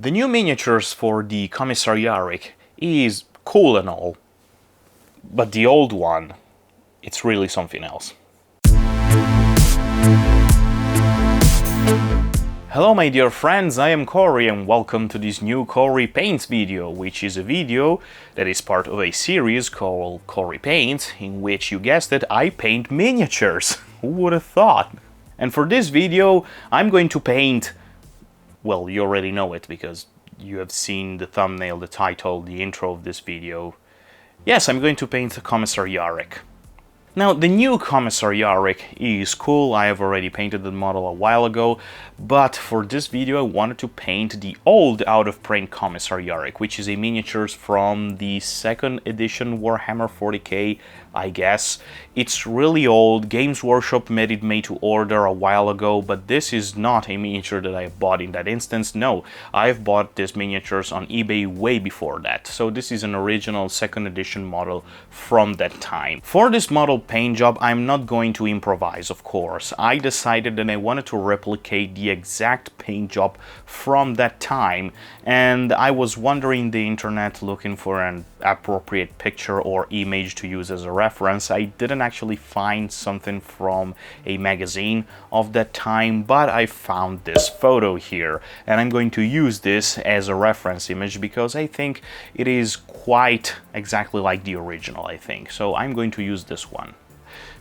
The new miniatures for the Commissar Yarrick is cool and all, but the old one, it's really something else. Hello my dear friends, I am Cory and welcome to this new Cory Paints video, which is a video that is part of a series called Cory Paints, in which, you guessed it, I paint miniatures. Who would have thought? And for this video, I'm going to paint, well, you already know it because you have seen the thumbnail, the title, the intro of this video. Yes, I'm going to paint Commissar Yarrick. Now, the new Commissar Yarrick is cool. I have already painted the model a while ago, but for this video I wanted to paint the old out-of-print Commissar Yarrick, which is a miniatures from the 2nd edition Warhammer 40k, I guess. It's really old. Games Workshop made it made to order a while ago, but this is not a miniature that I bought in that instance. No, I've bought these miniatures on eBay way before that. So this is an original 2nd edition model from that time. For this model paint job, I'm not going to improvise, of course. I decided that I wanted to replicate the exact paint job from that time, and I was wandering the internet looking for an appropriate picture or image to use as a reference. I didn't actually find something from a magazine of that time, but I found this photo here, and I'm going to use this as a reference image because I think it is quite exactly like the original, I think. So I'm going to use this one.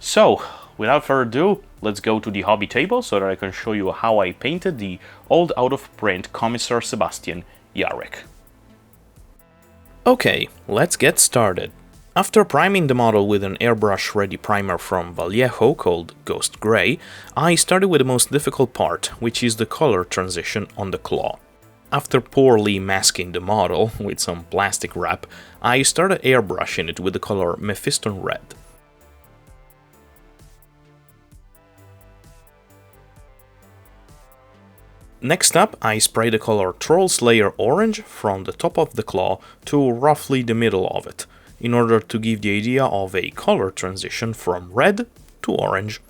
So, without further ado, let's go to the hobby table so that I can show you how I painted the old out-of-print Commissar Sebastian Yarrick. Okay, let's get started. After priming the model with an airbrush ready primer from Vallejo called Ghost Grey, I started with the most difficult part, which is the color transition on the claw. After poorly masking the model with some plastic wrap, I started airbrushing it with the color Mephiston Red. Next up, I spray the color Trollslayer Orange from the top of the claw to roughly the middle of it, in order to give the idea of a color transition from red to orange.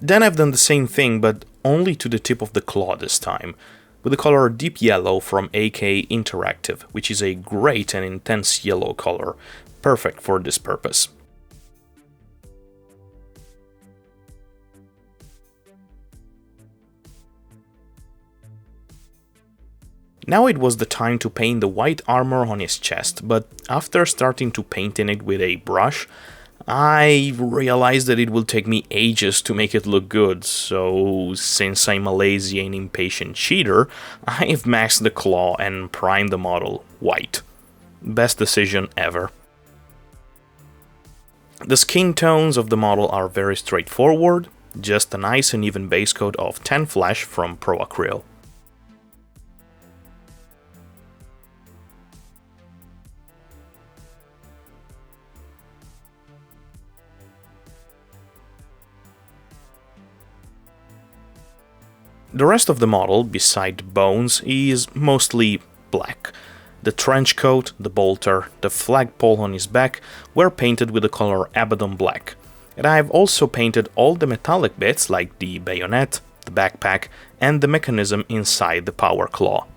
Then I've done the same thing, but only to the tip of the claw this time, with the color Deep Yellow from AK Interactive, which is a great and intense yellow color, perfect for this purpose. Now it was the time to paint the white armor on his chest, but after starting to paint in it with a brush, I realized that it will take me ages to make it look good, so since I'm a lazy and impatient cheater, I've masked the claw and primed the model white. Best decision ever. The skin tones of the model are very straightforward, just a nice and even base coat of tan flash from Pro Acryl. The rest of the model, beside bones, is mostly black. The trench coat, the bolter, the flagpole on his back were painted with the color Abaddon Black. And I have also painted all the metallic bits like the bayonet, the backpack, and the mechanism inside the power claw.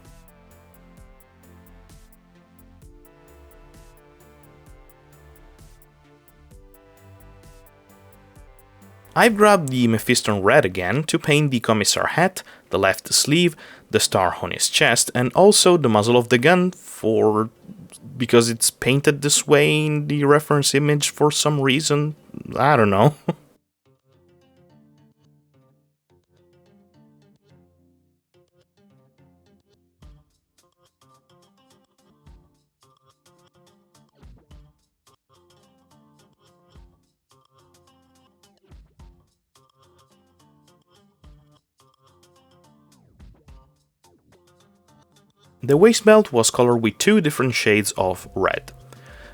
I've grabbed the Mephiston Red again to paint the Commissar hat, the left sleeve, the star on his chest, and also the muzzle of the gun because it's painted this way in the reference image for some reason. I don't know. The waist belt was colored with 2 different shades of red.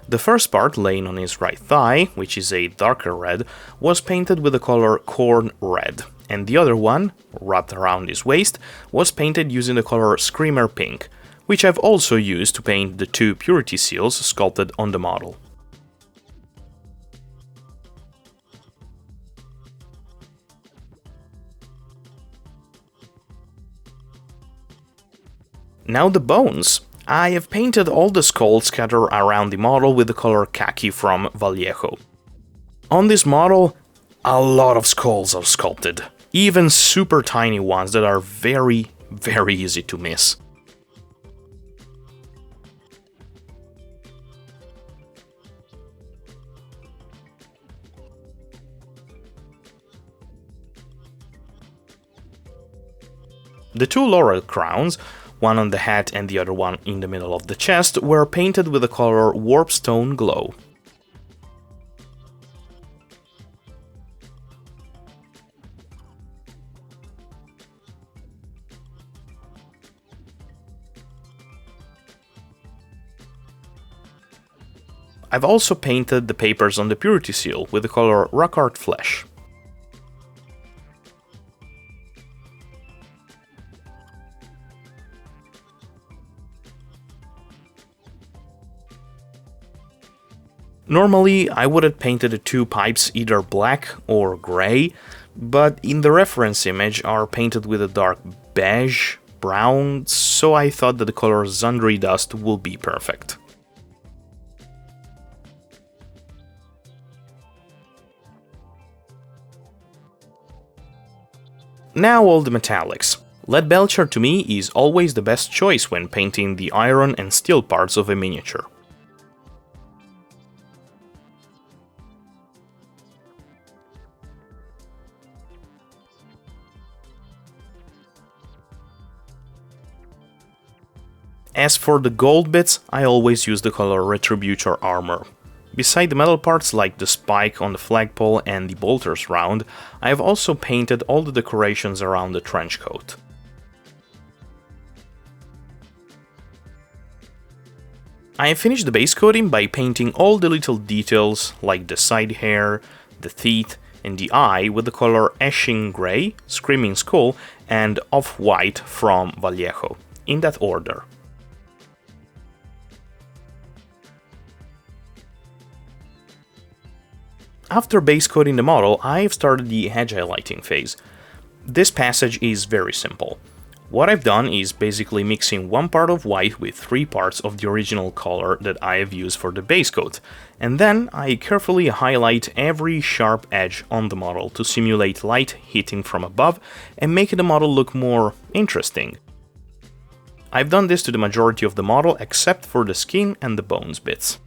The first part, laying on his right thigh, which is a darker red, was painted with the color Corn Red, and the other one, wrapped around his waist, was painted using the color Screamer Pink, which I've also used to paint the 2 purity seals sculpted on the model. Now the bones. I have painted all the skulls scattered around the model with the color Khaki from Vallejo. On this model, a lot of skulls are sculpted, even super tiny ones that are very easy to miss. The 2 laurel crowns, one on the head and the other one in the middle of the chest, were painted with the color Warpstone Glow. I've also painted the papers on the purity seal with the color Rockart Flesh. Normally, I would have painted the 2 pipes either black or grey, but in the reference image are painted with a dark beige, brown, so I thought that the color Zundry Dust will be perfect. Now all the metallics. Lead Belcher to me is always the best choice when painting the iron and steel parts of a miniature. As for the gold bits, I always use the color Retributor Armor. Beside the metal parts like the spike on the flagpole and the bolters round, I have also painted all the decorations around the trench coat. I have finished the base coating by painting all the little details like the side hair, the teeth and the eye with the color Ashing Grey, Screaming Skull and Off-White from Vallejo, in that order. After base coating the model, I've started the edge highlighting phase. This passage is very simple. What I've done is basically mixing 1 part of white with 3 parts of the original color that I have used for the base coat, and then I carefully highlight every sharp edge on the model to simulate light hitting from above and make the model look more interesting. I've done this to the majority of the model except for the skin and the bones bits.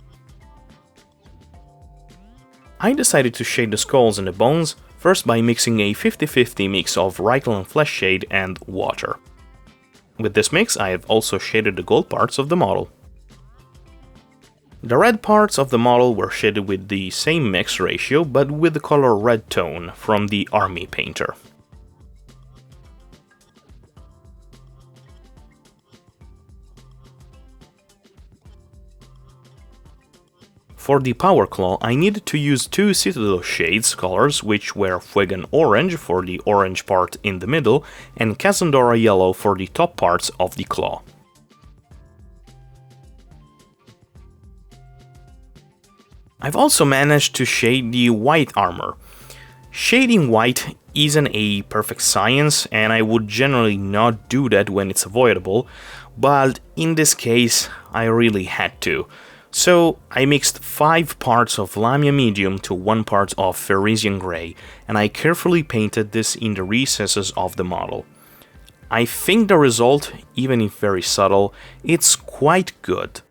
I decided to shade the skulls and the bones first by mixing a 50-50 mix of Reikland Flesh Shade and water. With this mix I have also shaded the gold parts of the model. The red parts of the model were shaded with the same mix ratio but with the color Red Tone from the Army Painter. For the Power Claw, I needed to use 2 Citadel shades colors, which were Fuegan Orange for the orange part in the middle, and Kazandora Yellow for the top parts of the claw. I've also managed to shade the white armor. Shading white isn't a perfect science, and I would generally not do that when it's avoidable, but in this case I really had to. So I mixed 5 parts of Lamia Medium to 1 part of Ferrisian Grey, and I carefully painted this in the recesses of the model. I think the result, even if very subtle, it's quite good.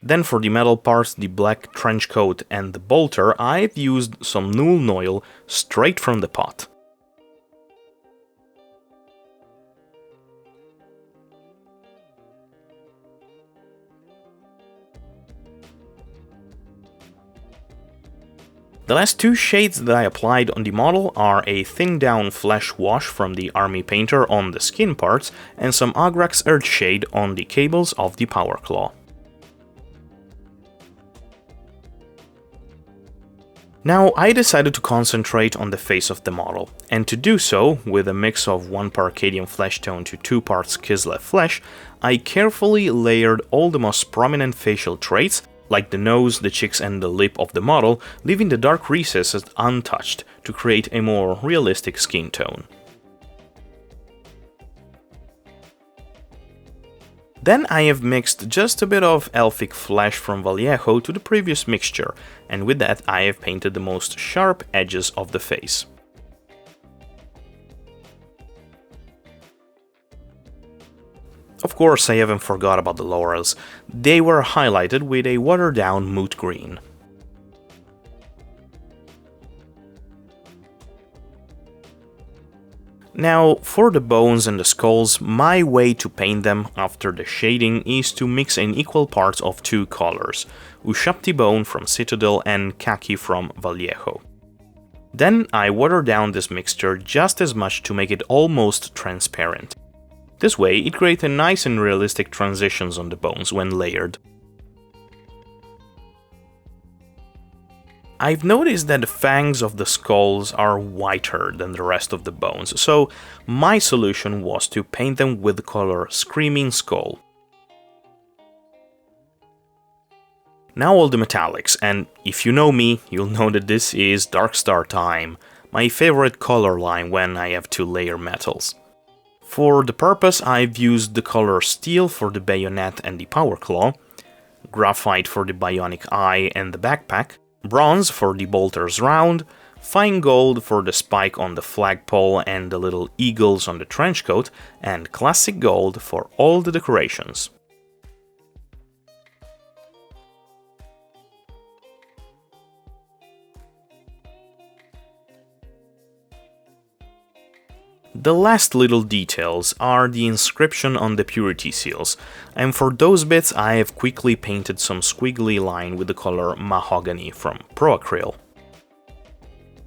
Then for the metal parts, the black trench coat and the bolter, I've used some Nuln Oil straight from the pot. The last 2 shades that I applied on the model are a thin down flesh wash from the Army Painter on the skin parts and some Agrax Earth Shade on the cables of the Power Claw. Now I decided to concentrate on the face of the model, and to do so, with a mix of 1 Parcadian flesh tone to 2 parts Kislev flesh, I carefully layered all the most prominent facial traits, like the nose, the cheeks and the lip of the model, leaving the dark recesses untouched to create a more realistic skin tone. Then I have mixed just a bit of elfic flesh from Vallejo to the previous mixture, and with that I have painted the most sharp edges of the face. Of course, I haven't forgot about the laurels. They were highlighted with a watered-down moot green. Now, for the bones and the skulls, my way to paint them after the shading is to mix in equal parts of 2 colors, Ushapti bone from Citadel and khaki from Vallejo. Then I water down this mixture just as much to make it almost transparent. This way it creates a nice and realistic transitions on the bones when layered. I've noticed that the fangs of the skulls are whiter than the rest of the bones, so my solution was to paint them with the color Screaming Skull. Now all the metallics, and if you know me, you'll know that this is Darkstar time, my favorite color line when I have to layer metals. For the purpose I've used the color Steel for the bayonet and the power claw, Graphite for the bionic eye and the backpack, Bronze for the bolter's round, Fine Gold for the spike on the flagpole and the little eagles on the trenchcoat, and Classic Gold for all the decorations. The last little details are the inscription on the purity seals, and for those bits I have quickly painted some squiggly line with the color Mahogany from Proacryl.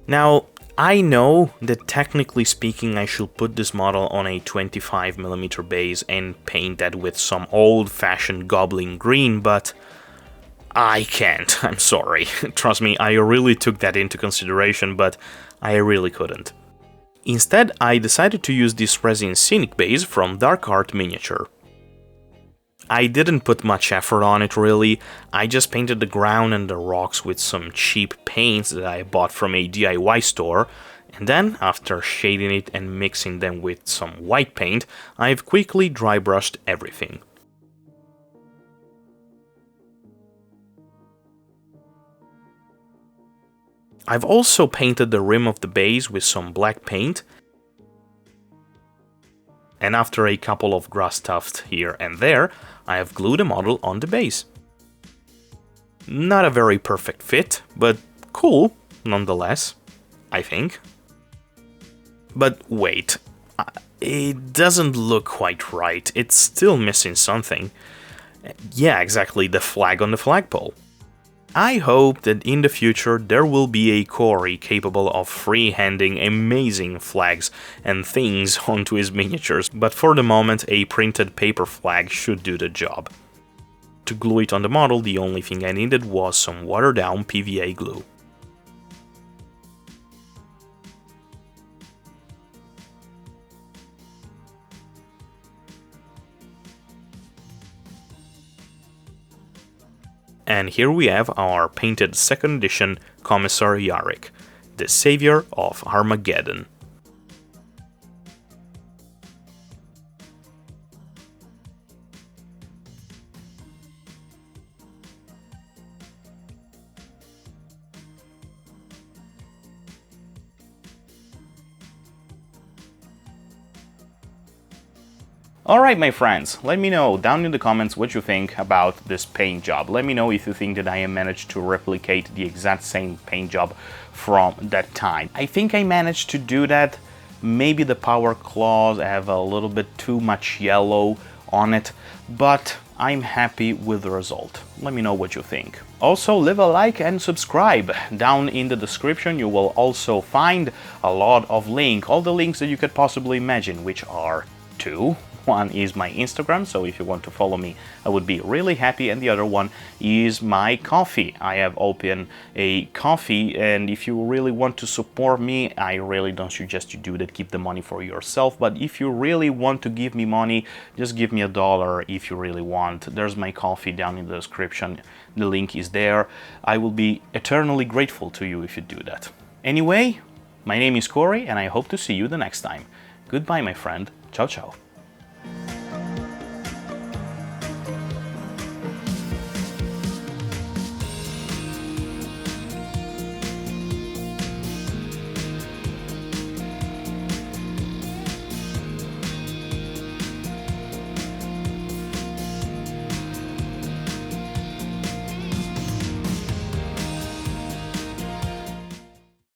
Now, I know that technically speaking I should put this model on a 25mm base and paint that with some old-fashioned goblin green, but I can't, I'm sorry. Trust me, I really took that into consideration, but I really couldn't. Instead, I decided to use this resin scenic base from Dark Art Miniature. I didn't put much effort on it really, I just painted the ground and the rocks with some cheap paints that I bought from a DIY store, and then, after shading it and mixing them with some white paint, I've quickly dry brushed everything. I've also painted the rim of the base with some black paint, and after a couple of grass tufts here and there, I have glued the model on the base. Not a very perfect fit, but cool nonetheless, I think. But wait, it doesn't look quite right, it's still missing something. Yeah, exactly, the flag on the flagpole. I hope that in the future there will be a Cory capable of free-handing amazing flags and things onto his miniatures, but for the moment a printed paper flag should do the job. To glue it on the model, the only thing I needed was some watered-down PVA glue. And here we have our painted 2nd edition Commissar Yarrick, the savior of Armageddon. Alright my friends, let me know down in the comments what you think about this paint job. Let me know if you think that I have managed to replicate the exact same paint job from that time. I think I managed to do that. Maybe the power claws have a little bit too much yellow on it, but I'm happy with the result. Let me know what you think. Also, leave a like and subscribe. Down in the description you will also find a lot of links, all the links that you could possibly imagine, which are 2 one is my Instagram, so if you want to follow me, I would be really happy. And the other one is my coffee. I have opened a coffee, and if you really want to support me, I really don't suggest you do that. Keep the money for yourself. But if you really want to give me money, just give me $1 if you really want. There's my coffee down in the description. The link is there. I will be eternally grateful to you if you do that. Anyway, my name is Cory, and I hope to see you the next time. Goodbye, my friend. Ciao, ciao.